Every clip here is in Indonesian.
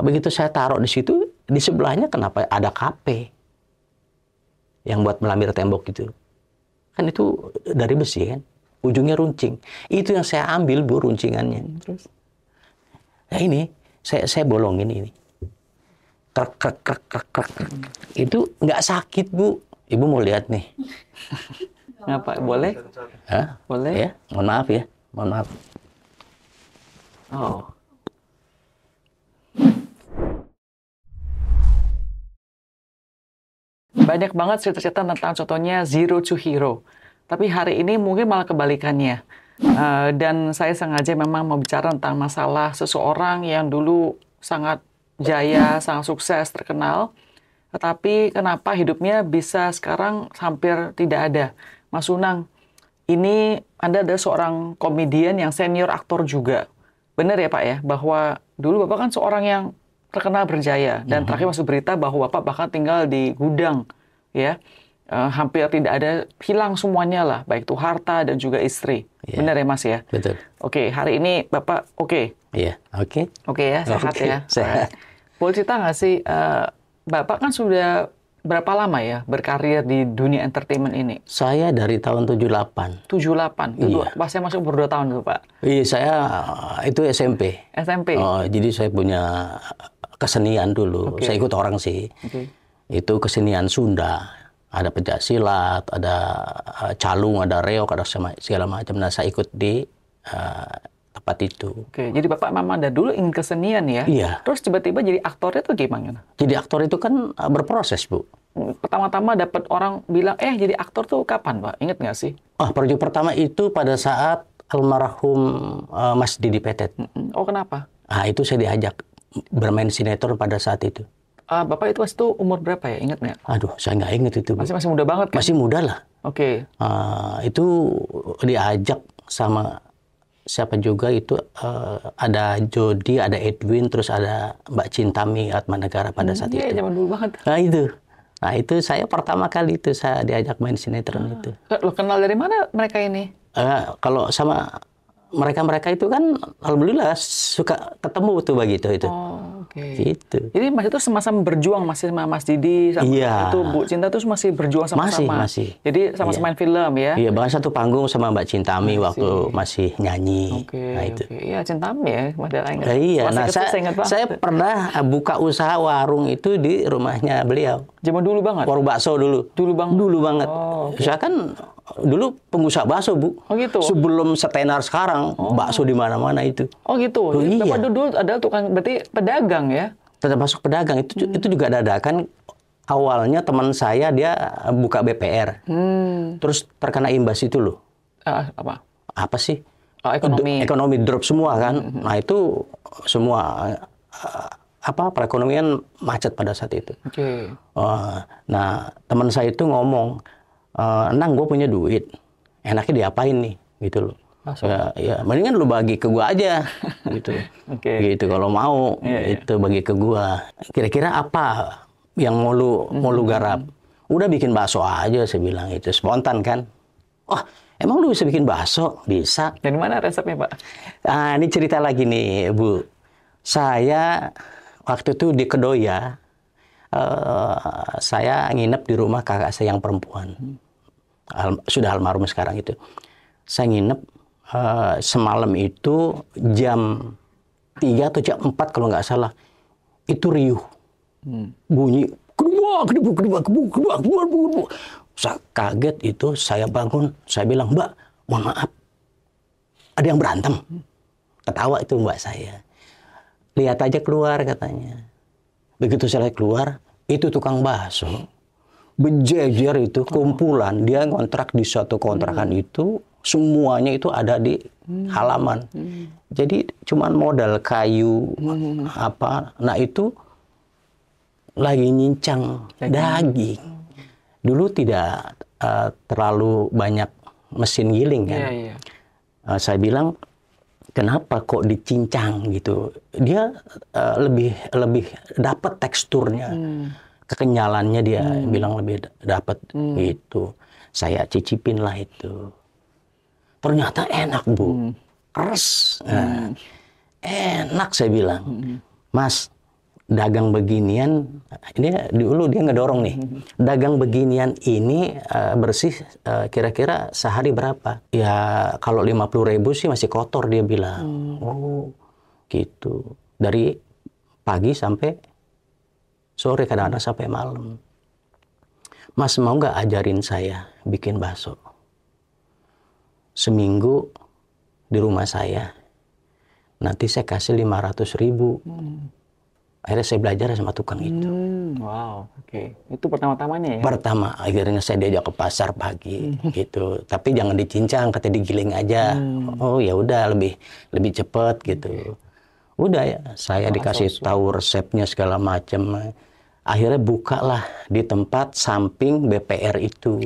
begitu saya taruh di situ, di sebelahnya kenapa ada kape yang buat melambir tembok gitu. Kan itu dari besi kan, ujungnya runcing. Itu yang saya ambil, Bu, runcingannya. Terus? Nah ini, saya bolongin ini. Krek, krek, krek, krek, krek. Itu nggak sakit, Bu. Ibu mau lihat nih. Ngapa? Boleh? Hah? Boleh? Ya, mohon maaf ya. Mohon maaf. Oh. Banyak banget cerita-cerita tentang contohnya Zero to Hero. Tapi hari ini mungkin malah kebalikannya. Dan saya sengaja memang mau bicara tentang masalah seseorang yang dulu sangat jaya, sangat sukses, terkenal. Tetapi kenapa hidupnya bisa sekarang hampir tidak ada. Mas Unang, ini Anda adalah seorang komedian yang senior aktor juga. Benar ya Pak ya, bahwa dulu Bapak kan seorang yang terkenal berjaya. Dan terakhir masuk berita bahwa Bapak bahkan tinggal di gudang. Ya, hampir tidak ada, hilang semuanya lah, baik itu harta dan juga istri. Yeah. Benar ya Mas ya? Betul. Oke, hari ini Bapak oke? Iya, oke. Oke ya, sehat Oke, ya? sehat. Boleh cerita nggak sih, Bapak kan sudah berapa lama ya berkarir di dunia entertainment ini? Saya dari tahun 78. 78? Itu Iya. pas saya masuk umur 2 tahun itu Pak? Iya, saya itu SMP. SMP? Oh, jadi saya punya kesenian dulu. Oke. Saya ikut orang sih. Oke. Itu kesenian Sunda. Ada pencaksilat, ada calung, ada reok, ada segala macam. Nah, saya ikut di tempat itu. Oke, jadi Bapak memang dari dulu ingin kesenian ya? Iya. Terus tiba-tiba jadi aktornya tuh gimana? Jadi aktor itu kan berproses, Bu. Pertama-tama dapat orang bilang, jadi aktor tuh kapan Pak? Ingat nggak sih? Proyek pertama itu pada saat almarhum Mas Didi Petet. Oh, kenapa? Itu saya diajak bermain sinetron pada saat itu. Bapak itu waktu itu umur berapa ya? Ingat nggak? Aduh, saya nggak ingat itu, Bu. Masih muda banget kan? Masih muda lah. Oke. Itu diajak sama siapa juga itu, ada Jody, ada Edwin, terus ada Mbak Cintami Atmanegara pada saat Iya, itu. zaman dulu banget. Nah itu saya pertama kali itu saya diajak main sinetron itu. Lo kenal dari mana mereka ini? Kalau sama mereka itu kan alhamdulillah suka ketemu tuh begitu itu. Oh, oke. Gitu. Jadi Mas itu sama-sama berjuang masih sama Mas Didi sama Iya. itu Bu Cinta tuh masih berjuang sama-sama. Masih. Jadi sama-sama main film ya. Iya, bahkan satu panggung sama Mbak Cintami waktu masih nyanyi. Oke. Nah itu. Iya, Cintami ya, padahal ingat. Iya, Masih nah kecil, saya ingat banget. saya pernah buka usaha warung itu di rumahnya beliau. Zaman dulu banget. Warung bakso dulu. Dulu banget. Dulu banget. Oh, oke. Saya kan dulu pengusaha bakso, Bu. Oh, gitu. Sebelum setenar sekarang, bakso di mana-mana itu. Oh gitu. Oh, Jadi iya. Bapak dulu adalah tukang, berarti pedagang ya? Tetap masuk pedagang itu juga dadakan. Awalnya teman saya dia buka BPR. Terus terkena imbas itu loh. Apa? Apa sih? Ekonomi. Ekonomi drop semua kan. Nah itu semua perekonomian macet pada saat itu. Oke. Nah teman saya itu ngomong, Nang, gue punya duit, enaknya diapain nih, gitu loh. Ya, mendingan lu bagi ke gua aja, gitu. Oke. Gitu kalau mau, itu bagi ke gua. Kira-kira apa yang mau lu garap? Udah bikin bakso aja, saya bilang itu spontan kan. Wah, emang lu bisa bikin bakso? Bisa. Dari mana resepnya Pak? Ini cerita lagi nih, Bu. Saya waktu itu di Kedoya, saya nginep di rumah kakak saya yang perempuan. Sudah almarhum sekarang itu. Saya nginep semalam itu jam 3 atau jam 4 kalau nggak salah. Itu riuh. Bunyi, kedua. Saya kaget itu, saya bangun. Saya bilang, Mbak, mohon maaf. Ada yang berantem. Ketawa itu mbak saya. Lihat aja keluar katanya. Begitu saya keluar, itu tukang bakso. Berjejer itu, kumpulan. Dia ngontrak di suatu kontrakan itu. Semuanya itu ada di halaman. Jadi cuman modal kayu, Nah itu lagi nyincang daging. Dulu tidak terlalu banyak mesin giling kan. Iya. Saya bilang, kenapa kok dicincang gitu? Dia lebih dapat teksturnya, kekenyalannya dia bilang lebih dapat gitu. Saya cicipin lah itu. Ternyata enak, Bu. Keras. Enak saya bilang. Mas, dagang beginian, ini dulu dia ngedorong nih, dagang beginian ini bersih kira-kira sehari berapa? Ya kalau 50.000 sih masih kotor dia bilang. Oh gitu, dari pagi sampai sore, kadang-kadang sampai malam. Mas mau nggak ajarin saya bikin bakso? Seminggu di rumah saya, nanti saya kasih 500.000. Akhirnya saya belajar sama tukang itu. Wow, oke. Itu pertama-tamanya ya? Pertama, akhirnya saya diajak ke pasar pagi gitu. Tapi jangan dicincang, kata digiling aja. Oh ya udah, lebih cepet gitu. Udah ya, saya dikasih tahu resepnya segala macam. Akhirnya bukalah di tempat samping BPR itu.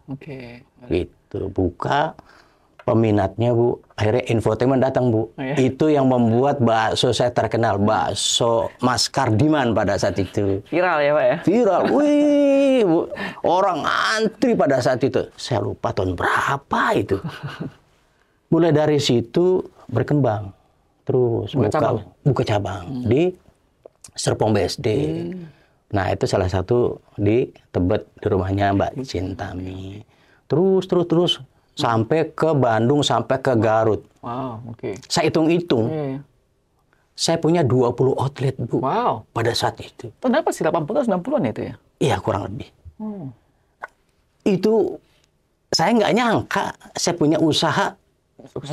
Oke. Gitu, buka. Peminatnya Bu, akhirnya infotainment datang Bu. Itu yang membuat bakso saya terkenal, bakso Mas Kardiman pada saat itu. Viral ya Pak ya? Viral, wih Bu. Orang antri pada saat itu. Saya lupa tahun berapa itu. Mulai dari situ berkembang. Terus buka cabang di Serpong BSD. Nah itu salah satu di Tebet, di rumahnya Mbak Cintami. Terus. Sampai ke Bandung, sampai ke Garut. Wow, oke. Saya hitung-hitung. Saya punya 20 outlet, Bu. Wow. Pada saat itu. Kenapa sih 80-90-an itu ya? Iya, kurang lebih. Itu saya nggak nyangka saya punya usaha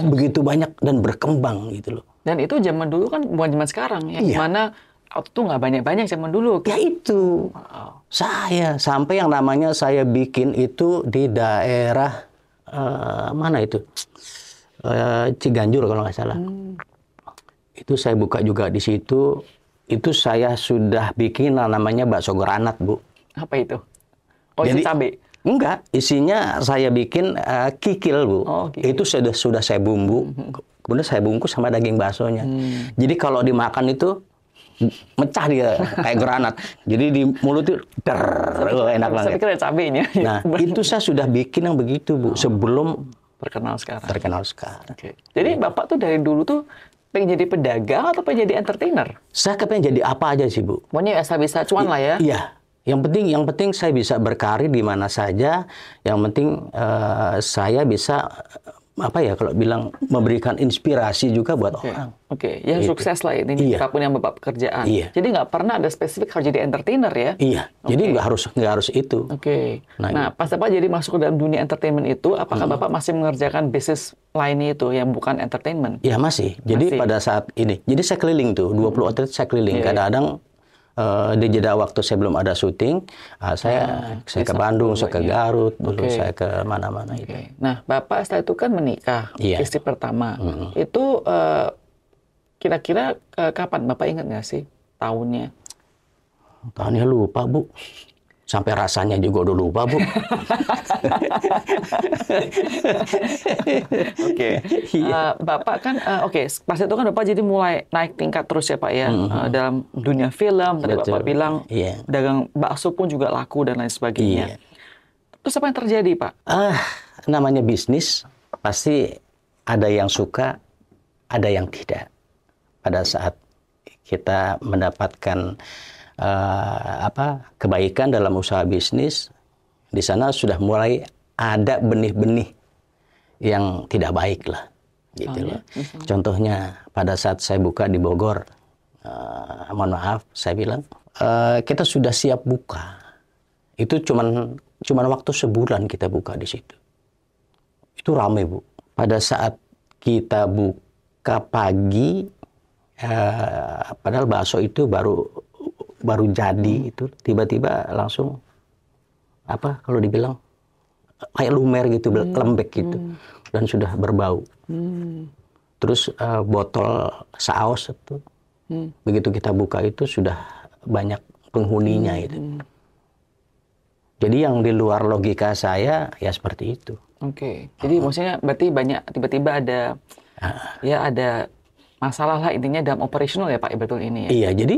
begitu banyak dan berkembang gitu loh. Dan itu zaman dulu kan bukan zaman sekarang ya. Iya. Mana auto tuh nggak banyak-banyak zaman dulu. Ya itu. Wow. Saya sampai yang namanya saya bikin itu di daerah mana itu? Ciganjur kalau nggak salah. Itu saya buka juga di situ. Itu saya sudah bikin namanya bakso granat, Bu. Apa itu? Oh, jadi isi cabai? Enggak, isinya saya bikin kikil, Bu. Oh, kikil. Itu sudah saya bumbu. Kemudian saya bungkus sama daging baksonya. Jadi kalau dimakan itu mecah dia kayak granat. Jadi di mulut itu enak banget. Saya pikir ada cabenya. Nah, itu saya sudah bikin yang begitu, Bu, sebelum terkenal sekarang. Oke. Jadi Bapak tuh dari dulu tuh pengen jadi pedagang atau pengen jadi entertainer? Saya kepengen jadi apa aja sih, Bu. Pokoknya asal bisa cuan lah ya. Iya. Yang penting saya bisa berkarir di mana saja. Yang penting saya bisa kalau bilang memberikan inspirasi juga buat orang. Oke, ya gitu. Sukses lah ini apapun yang Bapak pekerjaan. Iya. Jadi nggak pernah ada spesifik harus jadi entertainer ya? Iya. Jadi nggak harus itu. Oke. Nah, pas Bapak jadi masuk ke dalam dunia entertainment itu, apakah Bapak masih mengerjakan bisnis lainnya itu yang bukan entertainment? Iya masih. Jadi pada saat ini, jadi saya keliling tuh 20 outlet saya keliling. Kadang-kadang di jeda waktu saya belum ada syuting, saya ke Bandung, saya ke Garut, dulu saya ke mana-mana itu. Nah, Bapak setelah itu kan menikah, istri pertama. Itu kira-kira kapan? Bapak ingat nggak sih tahunnya? Tahunnya lupa, Bu. Sampai rasanya juga udah lupa, Bu. Oke. Bapak kan, pas itu kan Bapak jadi mulai naik tingkat terus ya Pak ya. Dalam dunia film, tadi Bapak bilang, dagang bakso pun juga laku dan lain sebagainya. Terus apa yang terjadi, Pak? Namanya bisnis, pasti ada yang suka, ada yang tidak. Pada saat kita mendapatkan kebaikan dalam usaha bisnis, di sana sudah mulai ada benih-benih yang tidak baik lah, gitu loh. Contohnya pada saat saya buka di Bogor, mohon maaf, saya bilang kita sudah siap buka. Itu cuman waktu sebulan kita buka di situ. Itu ramai, Bu. Pada saat kita buka pagi, padahal bakso itu baru jadi itu tiba-tiba langsung kalau dibilang kayak lumer gitu, lembek gitu, dan sudah berbau. Terus botol saus itu begitu kita buka itu sudah banyak penghuninya itu. Jadi yang di luar logika saya ya seperti itu. Oke. Jadi maksudnya berarti banyak tiba-tiba ada ada masalah lah intinya dalam operasional ya Pak, betul ini ya? Iya, jadi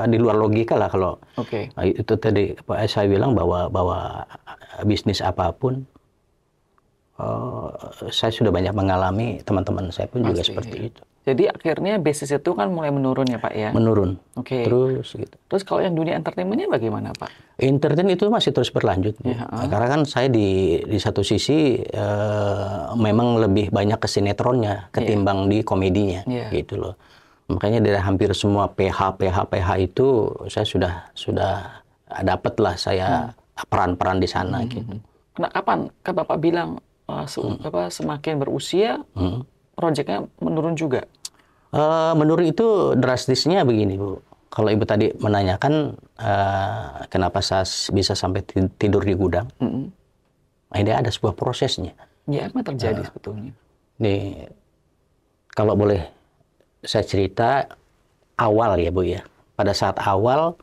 di luar logika lah kalau itu tadi saya bilang bahwa bisnis apapun, saya sudah banyak mengalami, teman-teman saya pun juga seperti itu. Jadi akhirnya bisnis itu kan mulai menurun ya Pak ya? Menurun. Oke. Terus gitu. Terus kalau yang dunia entertainment-nya bagaimana Pak? Entertain itu masih terus berlanjut, Bu. Ya, Karena kan saya di satu sisi memang lebih banyak ke sinetronnya ketimbang di komedinya, gitu loh. Makanya dari hampir semua PH itu saya sudah dapat lah saya peran-peran di sana gitu. Nah, kapan kan Bapak bilang semakin berusia, proyeknya menurun juga? Menurun itu drastisnya begini, Bu. Kalau Ibu tadi menanyakan kenapa saya bisa sampai tidur di gudang, ini ada sebuah prosesnya. Ya, apa terjadi sebetulnya? Nih, kalau boleh saya cerita awal ya, Bu ya. Pada saat awal,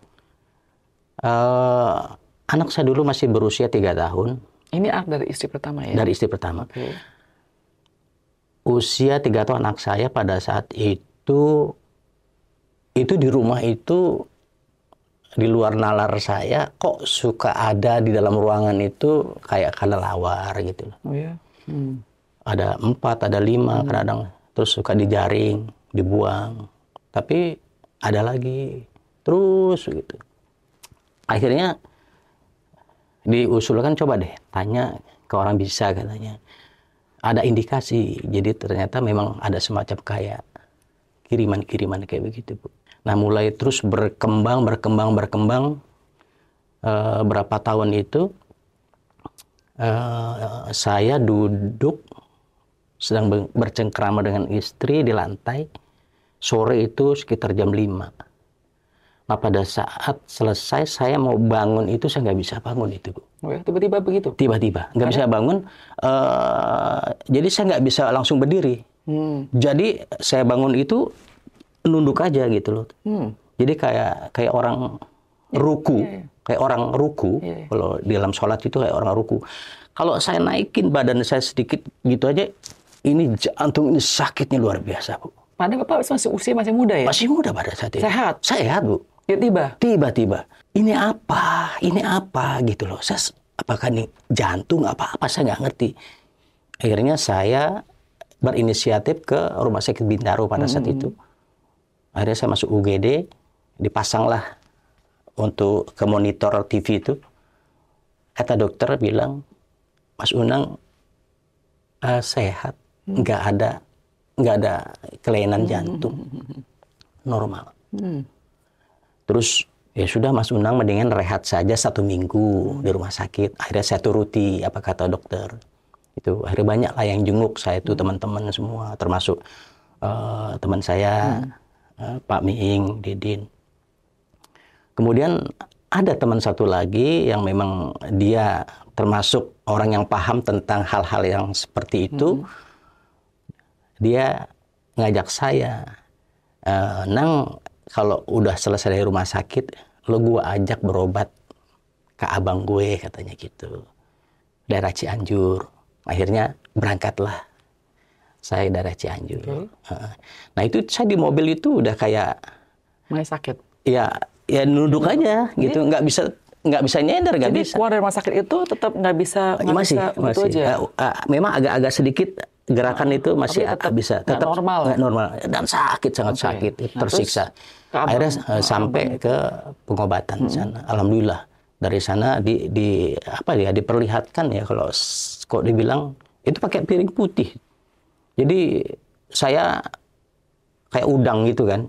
anak saya dulu masih berusia 3 tahun. Ini anak dari istri pertama ya? Dari istri pertama. Oke. Usia 3 tahun anak saya pada saat itu di rumah itu, di luar nalar saya kok suka ada di dalam ruangan itu kayak kelelawar gitu. Oh ya? Ada 4, ada 5 kadang, terus suka dijaring, dibuang. Tapi ada lagi, terus gitu. Akhirnya diusulkan coba deh tanya ke orang bisa katanya. Ada indikasi, jadi ternyata memang ada semacam kayak kiriman-kiriman kayak begitu, Bu. Nah, mulai terus berkembang. Berapa tahun itu saya duduk sedang bercengkrama dengan istri di lantai. Sore itu sekitar jam 5. Nah, pada saat selesai saya mau bangun itu saya nggak bisa bangun itu, Bu. Oh ya, tiba-tiba begitu? Tiba-tiba nggak bisa bangun. Jadi saya nggak bisa langsung berdiri. Jadi saya bangun itu nunduk aja gitu loh. Jadi kayak orang ruku, kayak orang ruku. Kalau di dalam sholat itu kayak orang ruku. Kalau saya naikin badan saya sedikit gitu aja, ini jantung ini sakitnya luar biasa, Bu. Padahal Bapak usia masih muda ya? Masih muda pada saat itu. Sehat? Sehat, Bu. Tiba-tiba. Ini apa gitu loh. Apakah ini jantung apa saya nggak ngerti. Akhirnya saya berinisiatif ke Rumah Sakit Bintaro pada saat itu. Akhirnya saya masuk UGD, dipasanglah untuk ke monitor TV itu. Kata dokter bilang, Mas Unang sehat, nggak ada kelainan jantung, normal. Terus ya sudah Mas Unang mendingan rehat saja 1 minggu di rumah sakit. Akhirnya saya turuti apa kata dokter. Itu akhirnya banyak lah yang jenguk saya itu teman-teman semua, termasuk teman saya Pak Miing, Didin. Kemudian ada teman satu lagi yang memang dia termasuk orang yang paham tentang hal-hal yang seperti itu. Dia ngajak saya, Nang, kalau udah selesai dari rumah sakit, lo gua ajak berobat ke abang gue, katanya gitu. Daerah Cianjur. Akhirnya berangkatlah saya daerah Cianjur. Nah itu saya di mobil itu udah kayak mulai sakit. Ya nunduk aja gitu, nggak bisa nyender, nggak bisa. Keluar dari rumah sakit itu tetap nggak bisa masih. Itu aja. Memang agak sedikit gerakan itu masih tetap normal dan sangat sakit, tersiksa. Akhirnya sampai ke pengobatan di sana. Alhamdulillah dari sana diperlihatkan ya, kalau kok dibilang itu pakai piring putih. Jadi saya kayak udang gitu kan.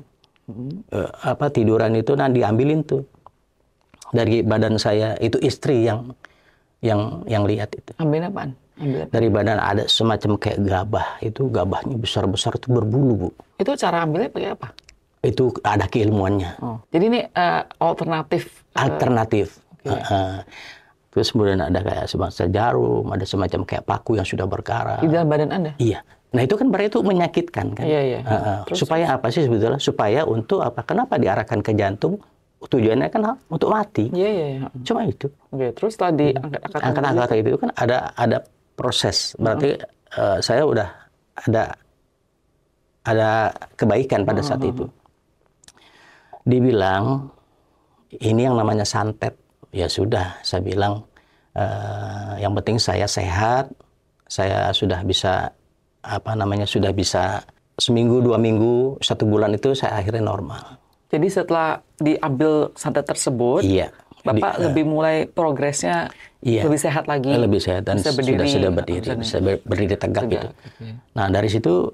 Tiduran itu diambilin tuh dari badan saya, itu istri yang lihat itu. Ambil apaan? Dari badan ada semacam kayak gabah, itu gabahnya besar-besar itu berbulu, Bu. Itu cara ambilnya pakai apa? Itu ada keilmuannya. Jadi ini alternatif. Terus kemudian ada kayak semacam jarum, ada semacam kayak paku yang sudah berkarat. Di dalam badan Anda? Iya. Nah itu kan berarti itu menyakitkan kan. Iya. Supaya apa sih sebetulnya? Supaya untuk apa? Kenapa diarahkan ke jantung? Tujuannya kan untuk mati. Iya. Cuma itu. Oke, terus setelah diangkat itu kan ada proses. Berarti saya udah ada kebaikan pada saat itu. Dibilang ini yang namanya santet. Ya sudah, saya bilang yang penting saya sehat, saya sudah bisa sudah bisa seminggu, 2 minggu, 1 bulan itu saya akhirnya normal. Jadi setelah diambil santet tersebut, Iya. Bapak lebih mulai progresnya Iya. lebih sehat lagi. Lebih sehat dan bisa berdiri, sudah berdiri, bisa berdiri tegak gitu. Nah dari situ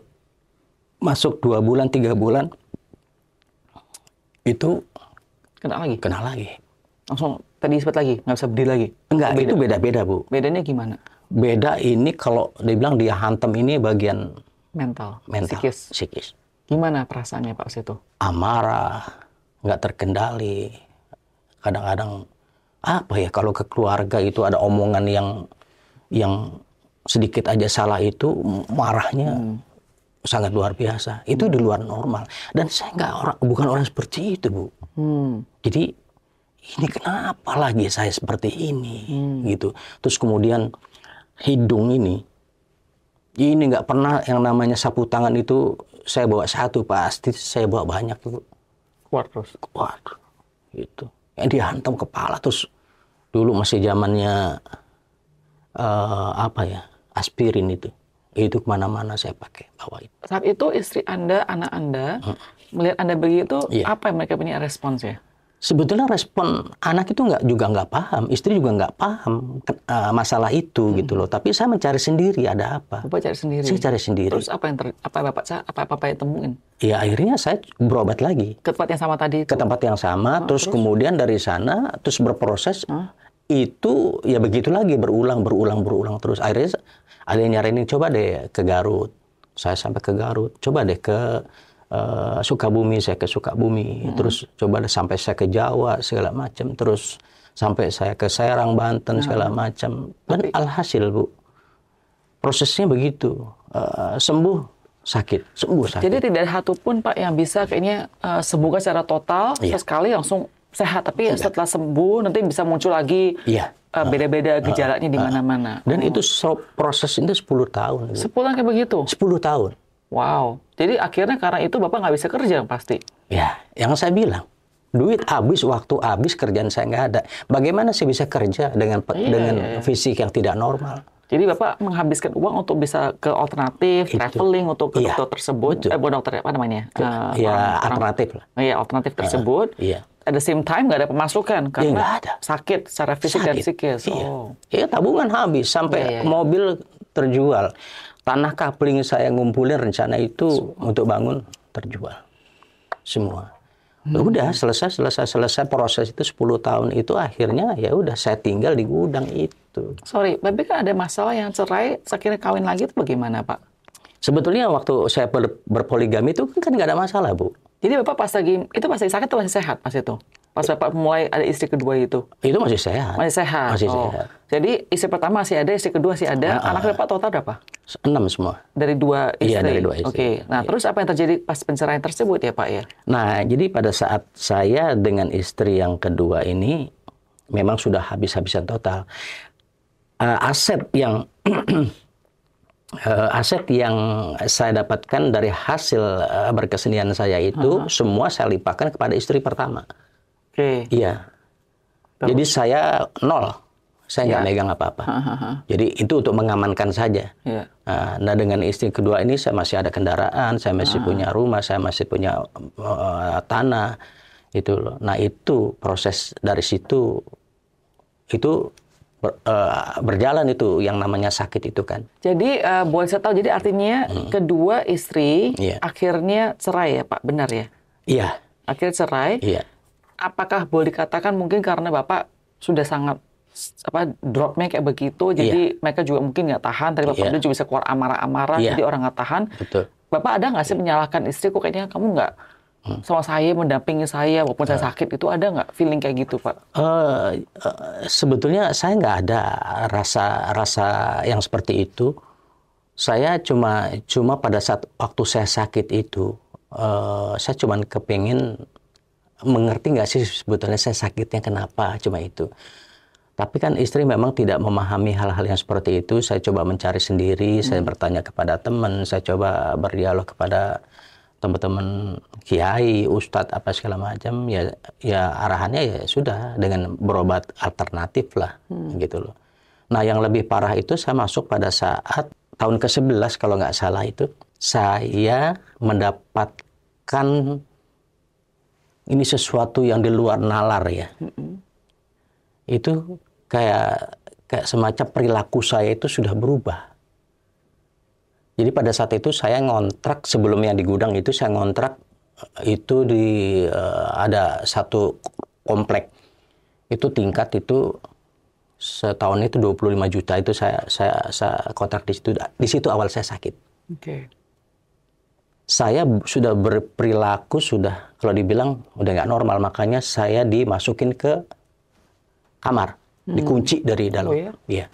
masuk 2 bulan, 3 bulan itu Kena lagi. lagi. Langsung tadi sempat lagi, nggak bisa berdiri lagi. Enggak, itu beda-beda Bu. Bedanya gimana? Beda ini kalau dibilang dia hantam ini bagian Mental, psikis. Gimana perasaannya Pak situ? Amarah, nggak terkendali. Kadang-kadang apa ya, kalau ke keluarga itu ada omongan yang sedikit aja salah itu marahnya sangat luar biasa. Itu di luar normal. Dan saya bukan orang seperti itu Bu. Jadi ini kenapa lagi saya seperti ini gitu. Terus kemudian hidung ini nggak pernah yang namanya sapu tangan itu saya bawa 1, pasti saya bawa banyak Bu. Kuat terus. Kuat gitu. Yang dihantam kepala terus dulu masih zamannya aspirin itu kemana-mana saya pakai bawa itu. Saat itu istri Anda, anak Anda melihat Anda begitu, apa yang mereka punya respons ya? Sebetulnya respon anak itu nggak paham, istri juga nggak paham masalah itu gitu loh. Tapi saya mencari sendiri ada apa. Bapak cari sendiri. Saya cari sendiri. Terus apa Bapak yang temuin? Ya akhirnya saya berobat lagi. Ke tempat yang sama tadi itu? Ke tempat yang sama, terus kemudian dari sana terus berproses itu ya begitu lagi berulang terus. Akhirnya ada yang nyaranin coba deh ke Garut. Saya sampai ke Garut. Coba deh ke Sukabumi, saya ke Sukabumi, terus coba sampai saya ke Jawa segala macam, terus sampai saya ke Serang, Banten segala macam, dan alhasil Bu, prosesnya begitu, sembuh sakit. Jadi tidak ada satupun Pak yang bisa kayaknya sembuhkan secara total sekali langsung sehat, tapi setelah sembuh nanti bisa muncul lagi beda-beda gejalanya di mana-mana. Dan itu proses itu 10 tahun. Bu. 10 tahun kayak begitu? 10 tahun. Wow. Jadi akhirnya karena itu Bapak nggak bisa kerja pasti? Ya, yang saya bilang. Duit habis, waktu habis, kerjaan saya nggak ada. Bagaimana saya bisa kerja dengan fisik yang tidak normal? Jadi Bapak menghabiskan uang untuk bisa ke alternatif, traveling untuk ke dokter tersebut. Bukan dokter, apa namanya? Alternatif lah. Iya, alternatif tersebut. At the same time nggak ada pemasukan karena sakit secara fisik dan psikis. Iya, tabungan habis sampai mobil terjual. Tanah kapling saya ngumpulin rencana itu untuk bangun terjual semua. Udah selesai proses itu 10 tahun itu akhirnya ya udah saya tinggal di gudang itu. Sorry, tapi kan ada masalah yang cerai, akhirnya kawin lagi itu bagaimana Pak? Sebetulnya waktu saya berpoligami itu kan nggak ada masalah Bu. Jadi Bapak pas lagi sakit atau masih sehat pas itu? Pas Bapak mulai ada istri kedua itu? Itu masih sehat. Masih sehat? Masih sehat. Jadi istri pertama masih ada, istri kedua masih ada. Anak Bapak total berapa? 6 semua. Dari 2 istri? Iya, dari 2 istri. Oke. Nah, terus apa yang terjadi pas penceraian tersebut ya Pak ya? Nah, jadi pada saat saya dengan istri yang kedua ini memang sudah habis-habisan total. Aset yang saya dapatkan dari hasil berkesenian saya itu semua saya limpahkan kepada istri pertama. Oke. Iya. Jadi saya 0. Saya nggak megang apa-apa. Jadi itu untuk mengamankan saja. Nah, dengan istri kedua ini saya masih ada kendaraan, saya masih punya rumah, saya masih punya tanah. Itu loh. Nah, itu proses dari situ itu berjalan itu yang namanya sakit itu kan. Jadi boleh saya tahu, jadi artinya kedua istri akhirnya cerai ya Pak, benar ya? Iya. Akhirnya cerai. Iya. Apakah boleh dikatakan mungkin karena Bapak sudah sangat dropnya kayak begitu, jadi mereka juga mungkin nggak tahan. Tadi Bapak juga bisa keluar amarah-amarah, jadi orang nggak tahan. Betul. Bapak ada nggak sih menyalahkan istri, kok kayaknya kamu nggak sama saya, mendampingi saya walaupun saya sakit, itu ada nggak feeling kayak gitu Pak? Sebetulnya saya nggak ada rasa yang seperti itu. Saya cuma pada saat waktu saya sakit itu, saya cuma kepingin mengerti nggak sih sebetulnya saya sakitnya kenapa, cuma itu. Tapi kan istri memang tidak memahami hal-hal yang seperti itu. Saya coba mencari sendiri, saya bertanya kepada teman, saya coba berdialog kepada teman-teman kiai, ustadz, apa segala macam. Ya arahannya ya sudah dengan berobat alternatif lah, gitu loh. Nah yang lebih parah itu saya masuk pada saat tahun ke-11 kalau nggak salah itu. saya mendapatkan ini sesuatu yang di luar nalar ya. Itu kayak semacam perilaku saya itu sudah berubah. Jadi pada saat itu saya ngontrak, sebelumnya di gudang itu saya ngontrak itu ada satu komplek. Itu tingkat itu setahun itu 25 juta, itu saya kontrak di situ. Di situ awal saya sakit. Oke. Saya sudah berperilaku, sudah kalau dibilang udah nggak normal, makanya saya dimasukin ke kamar, dikunci dari dalam. Oh, ya? Iya.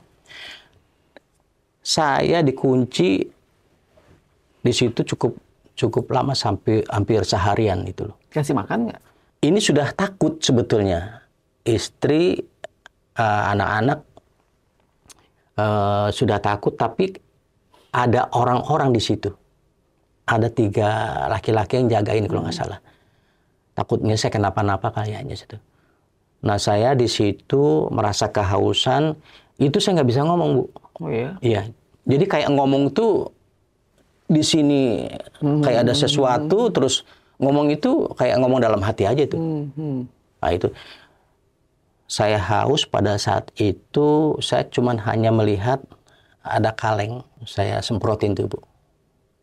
Saya dikunci di situ cukup lama, sampai hampir seharian itu loh. Kasih makan nggak? Ini sudah takut sebetulnya, istri, anak-anak sudah takut, tapi ada orang-orang di situ. Ada 3 laki-laki yang jagain kalau nggak salah. Takutnya saya kenapa-napa kayaknya situ. Nah, saya di situ merasa kehausan, itu saya nggak bisa ngomong, Bu. Oh ya? Iya. Jadi kayak ngomong tuh di sini kayak ada sesuatu, terus ngomong itu kayak ngomong dalam hati aja tuh. Nah, itu. Saya haus pada saat itu, saya cuman hanya melihat ada kaleng, saya semprotin tuh, Bu,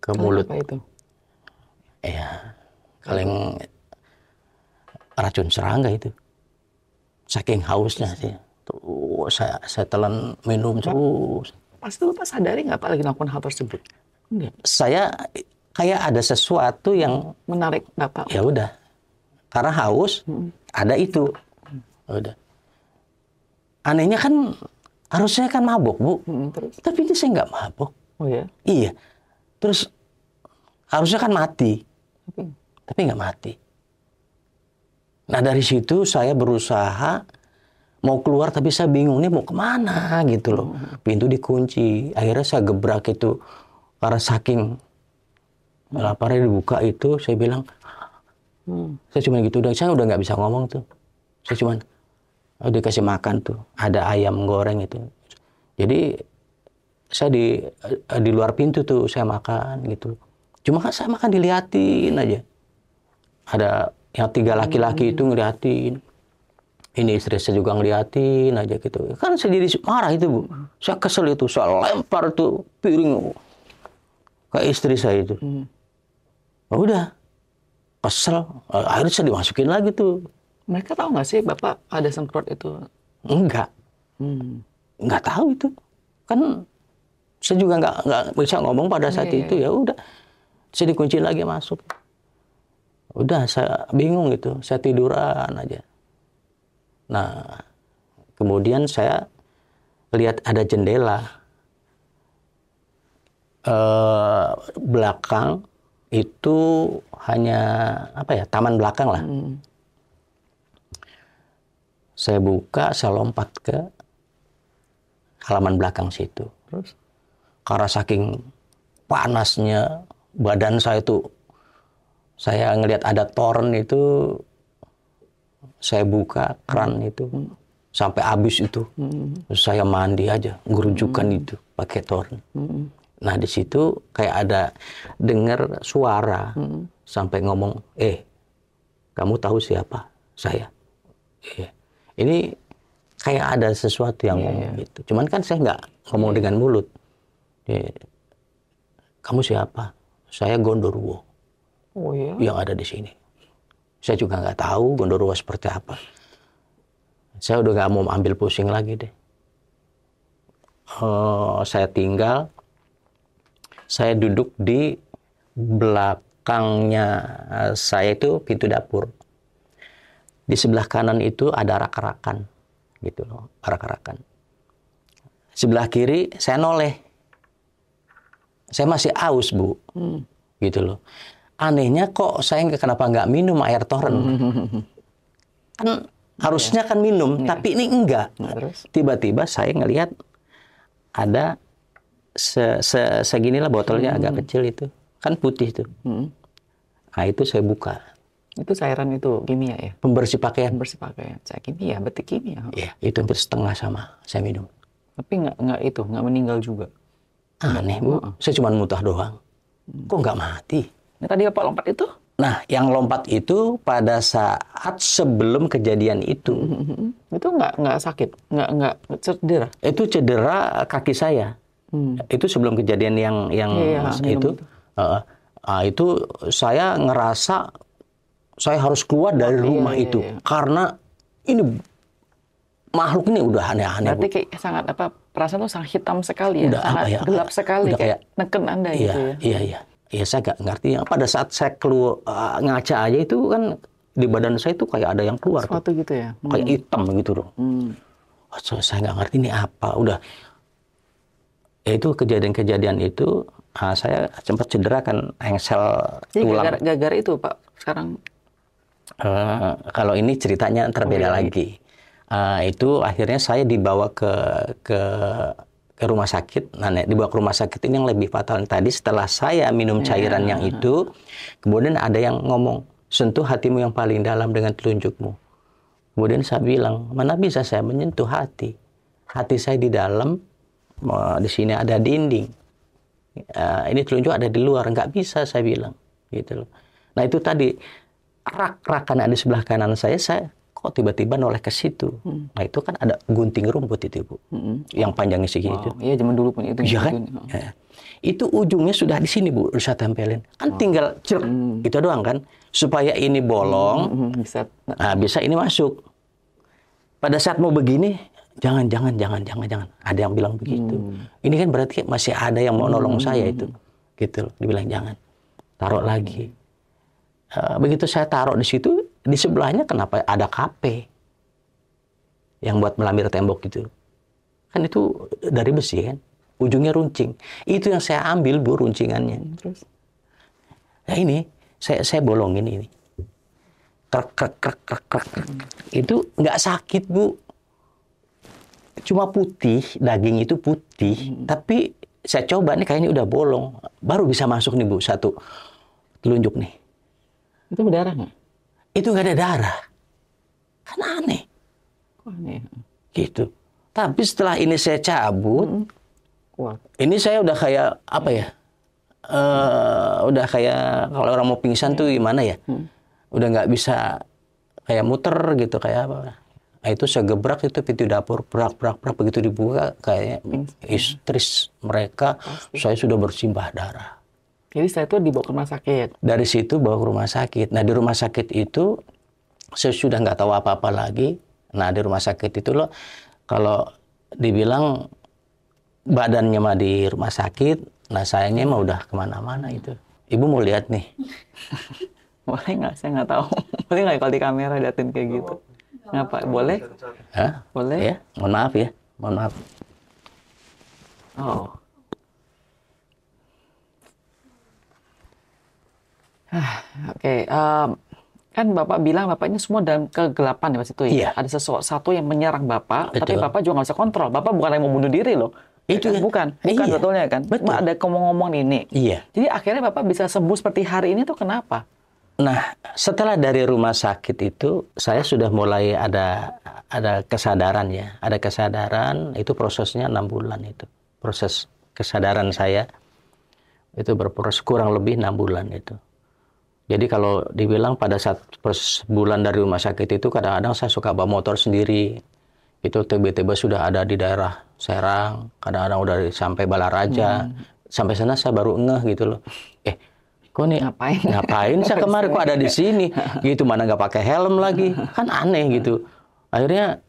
ke mulut. Apa itu? Iya, kaleng racun serangga itu. Saking hausnya sih. Tuh, saya telan minum terus. Pas itu Bapak sadari nggak Pak lagi melakukan hal tersebut? Enggak. Saya kayak ada sesuatu yang Menarik Bapak. ya udah. Karena haus, ada itu. Udah. Anehnya kan harusnya kan mabuk, Bu. Terus? Tapi ini saya nggak mabuk. Oh ya? Iya. Terus harusnya kan mati. Tapi nggak mati. Nah, dari situ saya berusaha mau keluar, tapi saya bingung nih mau kemana gitu loh. Pintu dikunci. Akhirnya saya gebrak itu. Karena saking laparnya dibuka itu, saya bilang, saya cuma gitu udah. Saya udah nggak bisa ngomong tuh. Saya cuma dikasih makan tuh. Ada ayam goreng itu. Jadi saya di luar pintu tuh saya makan gitu. Cuma kan saya makan diliatin aja. Ada yang 3 laki-laki itu ngeliatin. Ini istri saya juga ngeliatin aja gitu. Kan saya jadi marah itu, Bu. Saya kesel itu. Saya lempar tuh piring ke istri saya itu. Udah. Kesel. Akhirnya saya dimasukin lagi tuh. Mereka tahu nggak sih Bapak ada semprot itu? Enggak. Enggak tahu itu. Kan saya juga nggak bisa ngomong pada saat itu. Ya udah. Saya dikunci lagi masuk. Udah, saya bingung gitu. Saya tiduran aja. Nah, kemudian saya lihat ada jendela. Belakang itu hanya taman belakang lah. Saya buka, saya lompat ke halaman belakang situ. Terus? Karena saking panasnya badan saya tuh, saya ngelihat ada toren itu, saya buka keran itu sampai habis itu. Terus saya mandi aja, gerujukan itu pakai toren. Nah, di situ kayak ada dengar suara sampai ngomong, kamu tahu siapa saya? Ini kayak ada sesuatu yang ngomong gitu. Cuman kan saya nggak ngomong dengan mulut. Kamu siapa? Saya Gondoruo. Oh ya? Yang ada di sini. Saya juga nggak tahu Gondoruo seperti apa. Saya udah nggak mau ambil pusing lagi deh. Saya tinggal. Saya duduk di belakangnya saya itu pintu dapur. Di sebelah kanan itu ada rak-rakan, gitu loh, rak-rakan. Sebelah kiri saya noleh. Saya masih aus, Bu, gitu loh. Anehnya kok saya kenapa nggak minum air toren? Kan harusnya kan minum, tapi ini enggak. Tiba-tiba saya ngelihat ada seginilah botolnya, agak kecil itu, kan putih tuh. Nah, itu saya buka. Itu cairan itu kimia ya? Pembersih pakaian. Pembersih pakaian. Kimia, berarti kimia. Iya, itu hampir setengah sama saya minum. Tapi nggak meninggal juga. Aneh, Bu. Saya cuma muntah doang. Kok nggak mati? Nah, tadi Bapak lompat itu? Nah, yang lompat itu pada saat sebelum kejadian itu. Itu nggak sakit, nggak cedera. Itu cedera kaki saya. Itu sebelum kejadian yang Iya, itu. Itu saya ngerasa saya harus keluar dari rumah itu karena ini makhluk ini udah aneh-aneh. Berarti kayak sangat perasaan tuh sangat hitam sekali ya, Udah sangat gelap sekali, udah kayak neken Anda iya, gitu ya. Iya, saya nggak ngerti. Pada saat saya keluar ngaca aja itu kan di badan saya itu kayak ada yang keluar. Sesuatu gitu ya. Kayak hitam gitu loh. Saya nggak ngerti ini apa. Udah. Ya itu kejadian-kejadian itu saya sempat cedera kan engsel tulang. Jadi gara-gara itu Pak sekarang. Kalau ini ceritanya terbeda lagi. Itu akhirnya saya dibawa ke rumah sakit. Nah, dibawa ke rumah sakit ini yang lebih fatal tadi setelah saya minum cairan yang itu, kemudian ada yang ngomong, sentuh hatimu yang paling dalam dengan telunjukmu. Kemudian saya bilang, mana bisa saya menyentuh hati? Hati saya di dalam, di sini ada dinding. Ini telunjuk ada di luar, nggak bisa saya bilang. Gitu loh. Nah itu tadi, rak-rakan ada di sebelah kanan saya kok tiba-tiba noleh ke situ. Nah itu kan ada gunting rumput itu Bu, yang panjangnya segitu. Iya zaman dulu punya itu. Iya kan? Ya. Itu ujungnya sudah di sini Bu, saya tempelin. Kan tinggal cerk, itu doang kan, supaya ini bolong, bisa ini masuk. Pada saat mau begini, jangan. Ada yang bilang begitu. Ini kan berarti masih ada yang mau nolong saya itu, gitu. Dibilang jangan, taruh lagi. Begitu saya taruh di situ, di sebelahnya kenapa ada kape yang buat melambir tembok gitu. Kan itu dari besi kan, ujungnya runcing. Itu yang saya ambil Bu, runcingannya. Terus? Nah ini, saya bolongin ini. Krek. Itu nggak sakit Bu. Cuma putih, daging itu putih. Tapi saya coba nih kayaknya udah bolong. Baru bisa masuk nih Bu, satu telunjuk nih. Itu berdarah nggak? Itu nggak ada darah. Kan aneh. Kok aneh? Gitu. Tapi setelah ini saya cabut, ini saya udah kayak apa ya? Udah kayak kalau orang mau pingsan tuh gimana ya? Udah nggak bisa kayak muter gitu kayak apa? Nah, itu saya gebrak itu pintu dapur, brak begitu dibuka kayaknya histeris mereka. Saya sudah bersimbah darah. Jadi setelah itu dibawa ke rumah sakit. Dari situ bawa ke rumah sakit. Nah di rumah sakit itu saya sudah nggak tahu apa-apa lagi. Nah di rumah sakit itu loh, kalau dibilang badannya mah di rumah sakit, nah sayangnya mah udah kemana-mana itu. Ibu mau lihat nih? Boleh nggak? Saya nggak tahu. Boleh nggak kalau di kamera liatin kayak gitu? Ngapa? Boleh? Hah? Boleh? Ya, mohon maaf ya, mohon maaf. Oh. Oke, kan Bapak bilang Bapak ini semua dalam kegelapan ya Mas itu ya? Iya. Ada sesuatu yang menyerang Bapak, Betul. tapi Bapak juga nggak bisa kontrol. Bapak bukan yang mau bunuh diri loh. Itu kan? Bukan iya. Betulnya kan? Betul. Cuma ada ngomong-ngomong ini. Iya. Jadi akhirnya Bapak bisa sembuh seperti hari ini tuh kenapa? Nah, setelah dari rumah sakit itu, saya sudah mulai ada kesadaran ya. Ada kesadaran, itu prosesnya 6 bulan itu. Proses kesadaran saya itu berproses kurang lebih 6 bulan itu. Jadi kalau dibilang pada saat bulan dari rumah sakit itu kadang-kadang saya suka bawa motor sendiri. Itu tiba-tiba sudah ada di daerah Serang, kadang-kadang udah sampai Balaraja. Sampai sana saya baru ngeh gitu loh. Kok nih ngapain saya kemarin kok ada di sini? Gitu mana nggak pakai helm lagi. Kan aneh gitu. Akhirnya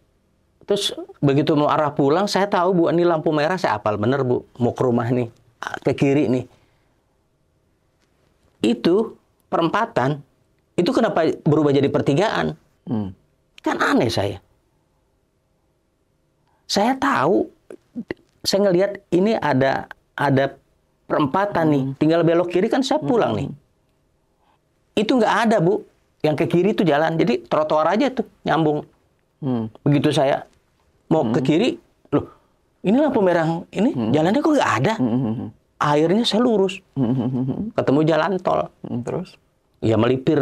terus begitu mau arah pulang saya tahu Bu ini lampu merah, saya apal bener Bu, mau ke rumah nih, ke kiri nih. Itu perempatan, itu kenapa berubah jadi pertigaan? Kan aneh saya. Saya tahu, saya ngelihat ini ada perempatan nih, tinggal belok kiri kan saya pulang nih. Itu nggak ada Bu, yang ke kiri itu jalan, jadi trotoar aja tuh nyambung. Begitu saya mau ke kiri, loh ini lampu merah ini jalannya kok nggak ada. Akhirnya saya lurus, ketemu jalan tol. Terus? Ya melipir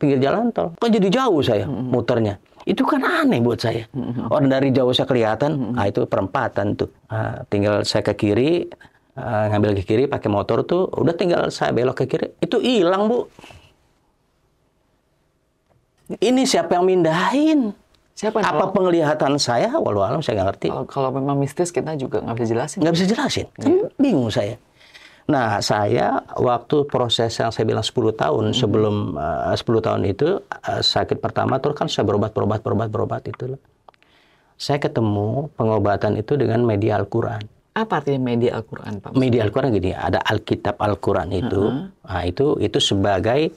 pinggir jalan tol. Kok jadi jauh saya muternya. Itu kan aneh buat saya. Orang dari jauh saya kelihatan, itu perempatan tuh. Tinggal saya ke kiri, ngambil ke kiri pakai motor tuh, udah tinggal saya belok ke kiri, itu hilang, Bu. Ini siapa yang mindahin? Siapa yang Apa penglihatan saya? Walau alam saya nggak ngerti. kalau memang mistis kita juga nggak bisa jelasin. Nggak bisa jelasin. Kan bingung saya. Nah, saya waktu proses yang saya bilang 10 tahun, sebelum 10 tahun itu, sakit pertama, terus kan saya berobat itu. Saya ketemu pengobatan itu dengan media Al-Quran. Apa artinya media Al-Quran, Pak? Media Al-Quran gini, ada Alkitab Al-Quran itu. Nah, itu sebagai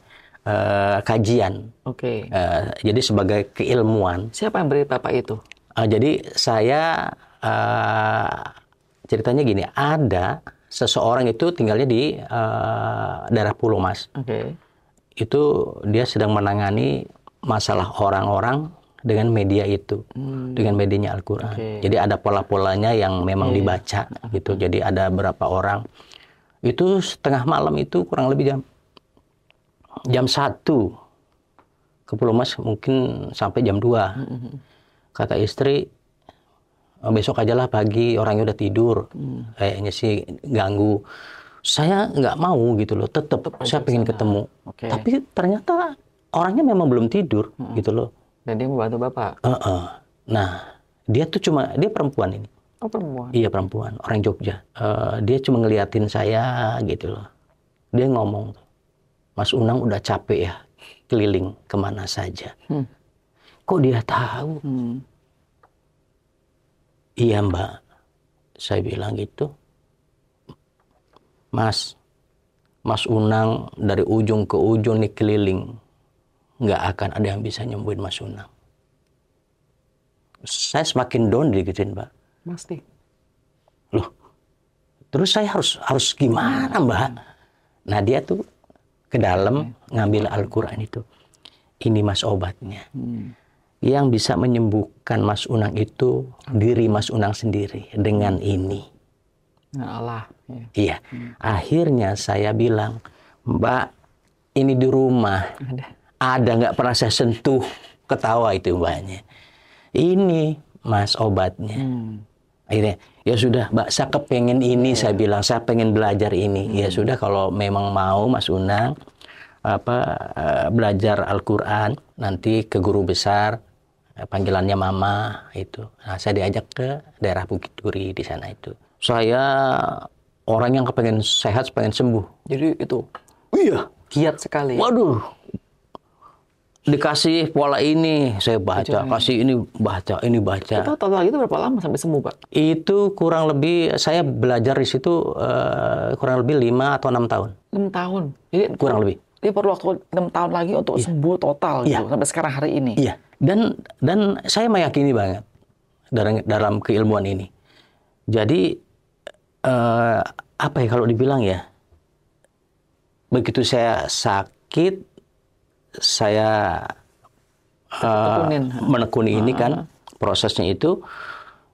kajian. Oke. Jadi sebagai keilmuan. Siapa yang beri Bapak itu? Jadi saya ceritanya gini, ada seseorang itu tinggalnya di daerah Pulau Mas. Oke. Itu dia sedang menangani masalah orang-orang dengan media itu, dengan medianya Al-Quran. Oke. Jadi ada pola-polanya yang memang dibaca gitu. Jadi ada berapa orang. Itu setengah malam itu kurang lebih jam 1 ke Pulau Mas, mungkin sampai jam 2. Kata istri, besok aja lah pagi, orangnya udah tidur. Kayaknya sih ganggu. Saya nggak mau gitu loh, tetap saya pengen ketemu. Oke. Tapi ternyata orangnya memang belum tidur gitu loh. Dan dia membantu Bapak? Nah, dia perempuan ini. Oh, perempuan? Iya, perempuan, orang Jogja. Dia cuma ngeliatin saya gitu loh. Dia ngomong, Mas Unang udah capek ya, keliling kemana saja. Kok dia tahu? Iya, Mbak. Saya bilang gitu. Mas Unang dari ujung ke ujung nih keliling. Nggak akan ada yang bisa nyembuhin Mas Unang. Saya semakin down digituin, Mbak. Pasti. Loh, terus saya harus gimana, Mbak? Nah, dia tuh ke dalam ngambil Al-Quran itu. Ini Mas obatnya. Yang bisa menyembuhkan Mas Unang itu diri Mas Unang sendiri dengan ini. Nah, Allah. Iya. Akhirnya saya bilang, Mbak, ini di rumah. Ada nggak pernah saya sentuh, ketawa itu Mbaknya. Ini Mas obatnya. Akhirnya, ya sudah Mbak, saya kepengen ini, saya bilang, saya pengen belajar ini. Ya sudah, kalau memang mau Mas Unang belajar Al-Quran, nanti ke guru besar, panggilannya Mama itu. Nah, saya diajak ke daerah Bukit Duri di sana itu. Saya orang yang kepengen sehat, pengen sembuh. Jadi itu Iya. giat sekali. Waduh. Dikasih pola ini, saya baca. Kasih ini baca, ini baca. Itu total itu berapa lama sampai sembuh, Pak? Itu kurang lebih, saya belajar di situ kurang lebih 5 atau 6 tahun. 6 tahun? Jadi Kurang lebih. Dia perlu waktu 6 tahun lagi untuk sembuh total gitu, sampai sekarang hari ini. Iya. Dan saya meyakini banget dalam keilmuan ini. Jadi apa ya kalau dibilang ya, begitu saya sakit, saya menekuni ini kan prosesnya itu.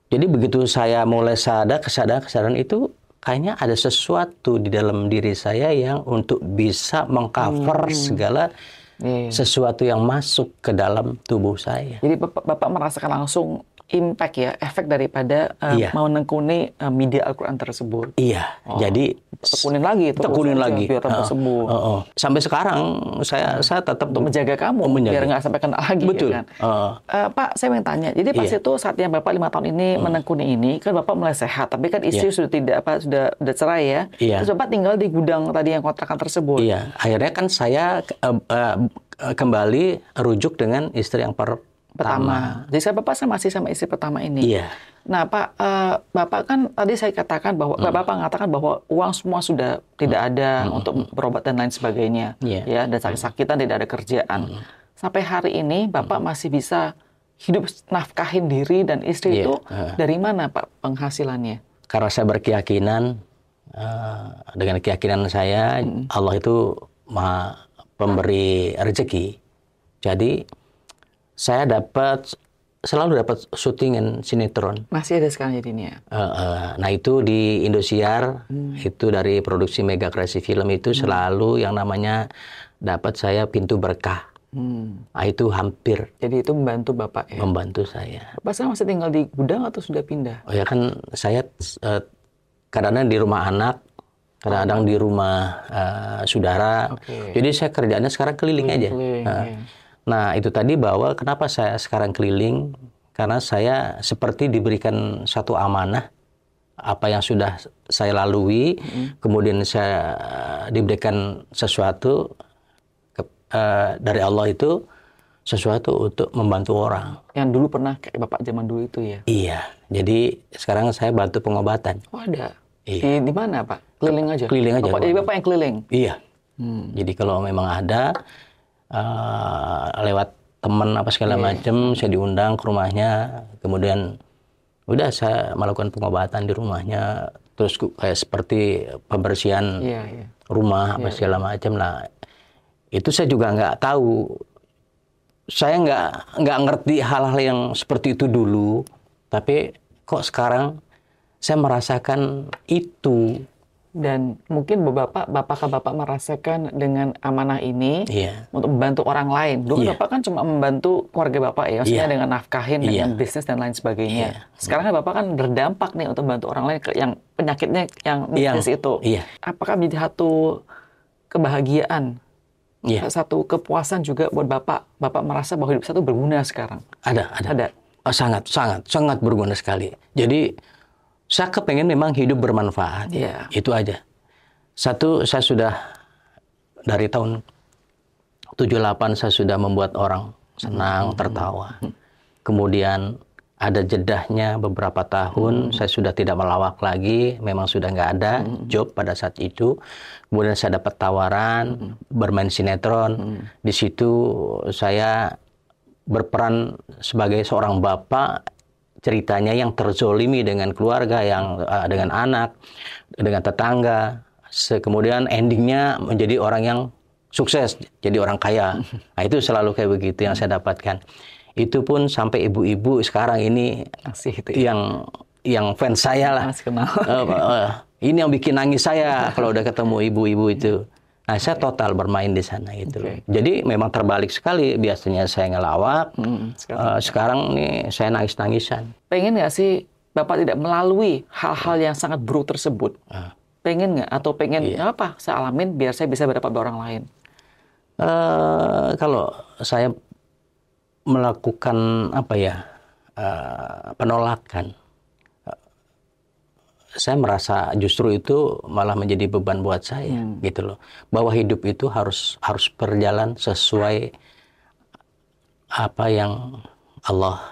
Jadi begitu saya mulai kesadaran itu, kayaknya ada sesuatu di dalam diri saya yang untuk bisa mengcover segala sesuatu yang masuk ke dalam tubuh saya. Jadi Bapak merasakan langsung impact ya, efek daripada menekuni media Al-Quran tersebut. Iya, jadi tekunin lagi biar tambah sembuh. Sampai sekarang saya tetap untuk menjaga kamu, biar nggak sampai kena lagi. Betul. Ya kan? Pak, saya ingin tanya. Jadi pas itu saatnya Bapak 5 tahun ini menekuni ini, kan Bapak mulai sehat, tapi kan istri sudah sudah cerai ya. Terus Bapak tinggal di gudang tadi yang kontrakan tersebut. Iya, akhirnya kan saya kembali rujuk dengan istri yang pertama. Jadi Bapak masih sama istri pertama ini. Iya. Nah, Pak, Bapak kan tadi saya katakan bahwa Bapak mengatakan bahwa uang semua sudah tidak ada untuk berobat dan lain sebagainya, ya, dan sakit-sakitan tidak ada kerjaan. Sampai hari ini Bapak masih bisa hidup nafkahin diri dan istri itu dari mana, Pak, penghasilannya? Karena saya berkeyakinan dengan keyakinan saya Allah itu Maha Pemberi rezeki. Jadi saya selalu dapat syutingan sinetron. Masih ada sekarang jadinya. Nah itu di Indosiar, itu dari produksi Mega Kreasi Film itu selalu yang namanya dapat saya pintu berkah. Nah itu hampir. Jadi itu membantu Bapak ya? Membantu saya. Bapak sekarang masih tinggal di gudang atau sudah pindah? Oh ya kan saya kadang-kadang di rumah anak, kadang-kadang di rumah saudara. Jadi saya kerjanya sekarang keliling aja. Nah, itu tadi bahwa kenapa saya sekarang keliling, karena saya seperti diberikan satu amanah, apa yang sudah saya lalui, kemudian saya diberikan sesuatu dari Allah itu, sesuatu untuk membantu orang. Yang dulu pernah kayak Bapak zaman dulu itu ya? Iya, jadi sekarang saya bantu pengobatan. Oh ada? Iya. Di mana Pak? Keliling aja? Keliling aja. Jadi Bapak yang keliling? Iya. Jadi kalau memang ada, lewat teman apa segala macam, saya diundang ke rumahnya, kemudian udah saya melakukan pengobatan di rumahnya, terus kayak seperti pembersihan rumah apa segala macam. Nah, itu saya juga nggak tahu, saya nggak ngerti hal-hal yang seperti itu dulu, tapi kok sekarang saya merasakan itu. Dan mungkin apakah Bapak merasakan dengan amanah ini untuk membantu orang lain? Dulu Bapak kan cuma membantu keluarga Bapak ya, maksudnya dengan nafkahin, dengan bisnis dan lain sebagainya. Sekarang kan Bapak kan berdampak nih untuk membantu orang lain yang penyakitnya yang bisnis itu. Apakah menjadi satu kebahagiaan, satu kepuasan juga buat Bapak? Bapak merasa bahwa hidup saya itu berguna sekarang? Ada. Oh, sangat berguna sekali. Jadi saya kepengen memang hidup bermanfaat. Itu aja. Satu, saya sudah dari tahun 78 saya sudah membuat orang senang, tertawa. Kemudian ada jedahnya beberapa tahun, saya sudah tidak melawak lagi, memang sudah nggak ada job pada saat itu. Kemudian saya dapat tawaran bermain sinetron. Di situ saya berperan sebagai seorang bapak, ceritanya yang terzolimi dengan keluarga, yang dengan anak, dengan tetangga. Kemudian endingnya menjadi orang yang sukses, jadi orang kaya. Nah, itu selalu kayak begitu yang saya dapatkan. Itu pun sampai ibu-ibu sekarang ini yang fans saya lah. Ini yang bikin nangis saya kalau udah ketemu ibu-ibu itu. Nah, saya total bermain di sana itu. Jadi memang terbalik sekali. Biasanya saya ngelawak, sekarang nih saya nangis-nangisan. Pengen nggak sih Bapak tidak melalui hal-hal yang sangat buruk tersebut? Pengen nggak? Atau pengen apa? Saya alamin biar saya bisa berdapat orang lain. Kalau saya melakukan penolakan, saya merasa justru itu malah menjadi beban buat saya, gitu loh. Bahwa hidup itu harus berjalan sesuai apa yang Allah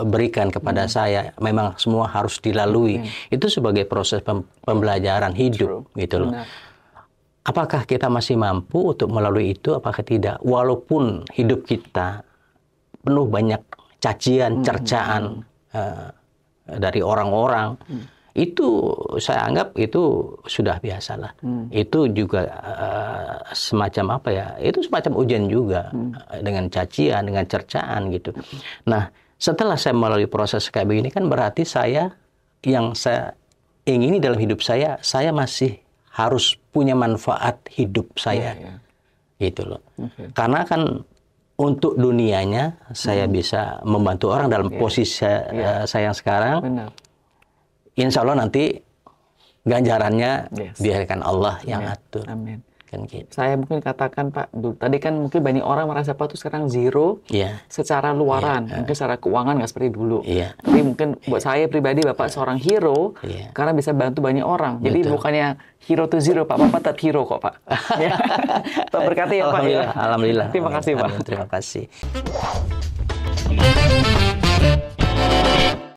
berikan kepada saya. Memang semua harus dilalui. Itu sebagai proses pembelajaran hidup, gitu loh. Apakah kita masih mampu untuk melalui itu? Apakah tidak? Walaupun hidup kita penuh banyak cacian, cercaan dari orang-orang. Itu saya anggap itu sudah biasalah. Itu juga semacam itu semacam ujian juga, dengan cacian, dengan cercaan gitu. Nah, setelah saya melalui proses kayak begini kan berarti yang saya ingini dalam hidup saya masih harus punya manfaat hidup saya. Gitu loh. Karena kan untuk dunianya saya bisa membantu orang dalam posisi saya yang sekarang. Insya Allah nanti ganjarannya biarkan Allah yang atur. Amin. Kan gitu. Saya mungkin katakan Pak, tadi kan mungkin banyak orang merasa Pak itu sekarang zero secara luaran, mungkin secara keuangan nggak seperti dulu. Tapi mungkin buat saya pribadi Bapak seorang hero karena bisa bantu banyak orang. Jadi bukannya hero to zero Pak, Bapak tetap hero kok Pak. Pak berkati ya Pak. Alhamdulillah. Terima kasih Pak. Terima kasih.